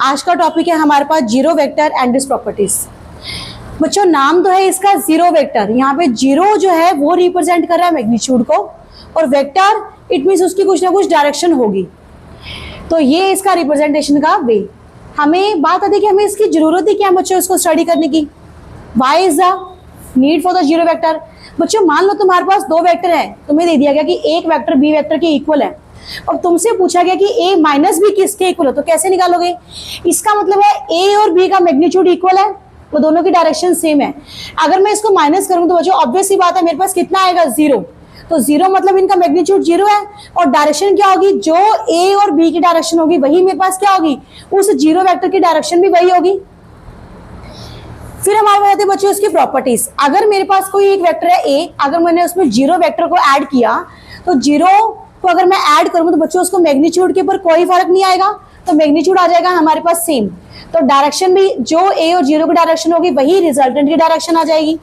आज का टॉपिक है हमारे पास zero vector and its properties. बच्चों नाम तो है इसका जीरो वेक्टर, यहाँ पे जीरो जो है वो रिप्रेजेंट कर रहा है मैग्नीट्यूड को, और वेक्टर इट मीन्स उसकी कुछ ना कुछ डायरेक्शन होगी। तो ये इसका रिप्रेजेंटेशन का वे। हमें बात आती है कि हमें इसकी जरूरत ही क्या है बच्चों इसको स्टडी करने की। Why is the need for the zero vector. बच्चों मान लो तुम्हारे पास दो वेक्टर है, तुम्हें दे दिया गया कि एक वेक्टर बी वेक्टर के इक्वल है, और तुमसे पूछा गया कि ए माइनस बी किसके इक्वल है, तो कैसे निकालोगे? इसका मतलब है ए और बी का मैग्नीट्यूड इक्वल है, वो दोनों की डायरेक्शन सेम है। अगर मैं इसको माइनस करूं तो बच्चों ऑब्वियस सी बात है मेरे पास कितना आएगा, जीरो। तो जीरो मतलब इनका मैग्नीट्यूड जीरो है, और डायरेक्शन क्या होगी, जो ए और बी की डायरेक्शन होगी वही मेरे पास क्या होगी, उस जीरो वेक्टर की डायरेक्शन भी वही होगी। फिर हमारे पास आते हैं बच्चों इसकी प्रॉपर्टीज। अगर मेरे पास कोई एक वेक्टर है ए, अगर मैंने उसमें जीरो वेक्टर को ऐड किया, तो जीरो को अगर मैं ऐड करूं तो बच्चों उसको मैग्नीट्यूड के ऊपर कोई फर्क नहीं आएगा, तो मैग्नीट्यूड आ जाएगा हमारे पास सेम। तो डायरेक्शन भी जो ए और जीरो की डायरेक्शन होगी वही रिजल्टेंट की डायरेक्शन आ जाएगी।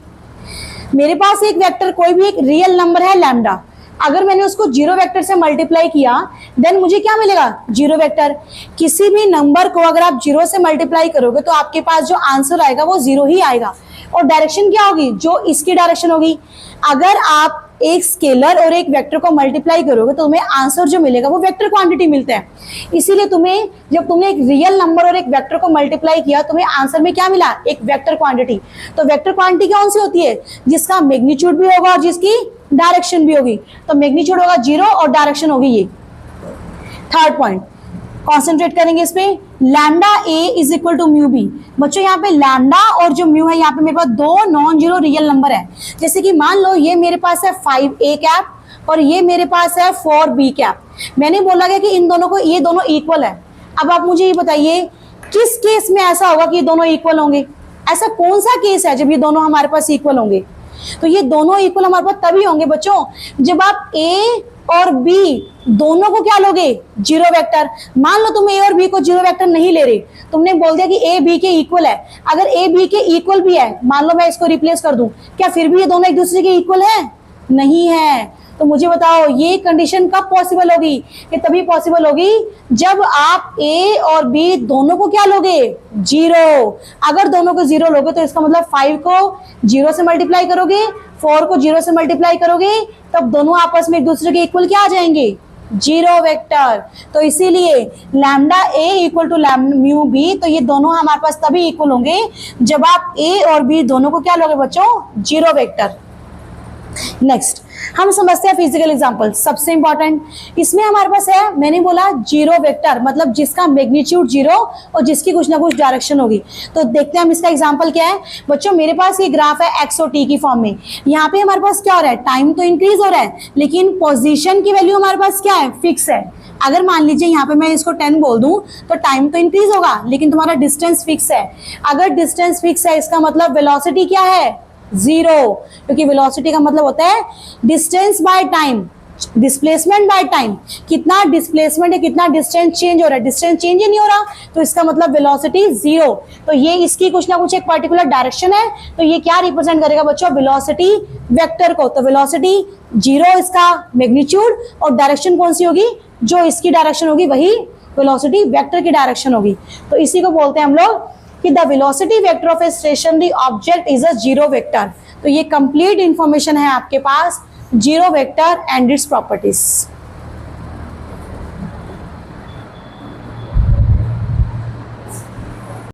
मेरे पास एक वेक्टर कोई भी एक रियल नंबर है लैम्डा, अगर मैंने उसको जीरो वेक्टर से मल्टीप्लाई किया देन मुझे क्या मिलेगा, जीरो वेक्टर। किसी भी नंबर को अगर आप जीरो से मल्टीप्लाई करोगे तो आपके पास जो आंसर आएगा वो जीरो ही आएगा, और डायरेक्शन क्या होगी, जो इसकी डायरेक्शन होगी। अगर आप एक स्केलर और एक वेक्टर को मल्टीप्लाई करोगे तो तुम्हें आंसर जो मिलेगा वो वेक्टर क्वांटिटी मिलता है। इसीलिए तुम्हें जब तुमने एक रियल नंबर और एक वेक्टर को मल्टीप्लाई किया तुम्हें आंसर में क्या मिला, एक वेक्टर क्वांटिटी। तो वेक्टर क्वांटिटी कौन सी होती है, जिसका मैग्नीट्यूड भी होगा और जिसकी डायरेक्शन भी होगी। तो मैग्नीट्यूड होगा जीरो और डायरेक्शन होगी ये। थर्ड पॉइंट कॉन्सेंट्रेट करेंगे इस पे, lambda A is equal to mu B. बच्चों यहाँ पे लैम्डा और जो म्यू है, यहाँ पे मेरे पास दो नॉन जीरो रियल नंबर है। जैसे कि मान लो ये मेरे पास है 5a कैप और ये मेरे पास है 4b कैप। मैंने बोला गया कि इन दोनों को ये दोनों इक्वल है। अब आप मुझे ये बताइए किस केस में ऐसा होगा कि ये दोनों इक्वल होंगे, ऐसा कौन सा केस है जब ये दोनों हमारे पास इक्वल होंगे? तो ये दोनों इक्वल हमारे पास तभी होंगे बच्चों जब आप ए और बी दोनों को क्या लोगे, जीरो वेक्टर। मान लो तुम ए और बी को जीरो वेक्टर नहीं ले रहे, तुमने बोल दिया कि ए बी के इक्वल है। अगर ए बी के इक्वल भी है, मान लो मैं इसको रिप्लेस कर दूं, क्या फिर भी ये दोनों एक दूसरे के इक्वल है? नहीं है। तो मुझे बताओ ये कंडीशन कब पॉसिबल होगी? ये तभी पॉसिबल होगी जब आप ए और बी दोनों को क्या लोगे, जीरो। अगर दोनों को जीरो लोगे तो इसका मतलब 5 को जीरो से मल्टीप्लाई करोगे, 4 को जीरो से मल्टीप्लाई करोगे, तब दोनों आपस में एक दूसरे के इक्वल क्या आ जाएंगे, जीरो वेक्टर। तो इसीलिए lambda A equal to mu B, तो ये दोनों हमारे पास तभी इक्वल होंगे जब आप ए और बी दोनों को क्या लोगे बच्चों, जीरो वेक्टर। नेक्स्ट हम समझते हैं फिजिकल एग्जांपल, सबसे इंपॉर्टेंट। इसमें हमारे पास है, मैंने बोला जीरो वेक्टर मतलब जिसका मैग्नीट्यूड जीरो और जिसकी कुछ ना कुछ डायरेक्शन होगी। तो देखते हैं हम इसका एग्जांपल क्या है। बच्चों मेरे पास ये ग्राफ है एक्स और टी की फॉर्म में। यहाँ पे हमारे पास क्या हो रहा है, टाइम तो इंक्रीज हो रहा है लेकिन पोजीशन की वैल्यू हमारे पास क्या है, फिक्स है। अगर मान लीजिए यहाँ पे मैं इसको 10 बोल दूं तो टाइम तो इंक्रीज होगा लेकिन तुम्हारा डिस्टेंस फिक्स है। अगर डिस्टेंस फिक्स है इसका मतलब वेलोसिटी क्या है, जीरो, क्योंकि वेलोसिटी का मतलब होता है distance by time, displacement by time. कितना डिस्प्लेसमेंट है, कितना डिस्टेंस चेंज हो रहा है, डिस्टेंस चेंज ही नहीं हो रहा, तो इसका मतलब वेलोसिटी जीरो। तो ये इसकी कुछ ना कुछ एक पर्टिकुलर डायरेक्शन है, तो ये क्या रिप्रेजेंट करेगा बच्चों, वेलोसिटी वेक्टर को। तो वेलोसिटी जीरो इसका मैग्नीट्यूड, और डायरेक्शन कौन सी होगी, जो इसकी डायरेक्शन होगी वही वेलोसिटी वेक्टर की डायरेक्शन होगी। तो इसी को बोलते हैं हम लोग कि the velocity vector of a stationary object is a zero vector. तो ये कंप्लीट इंफॉर्मेशन है आपके पास zero vector and its properties.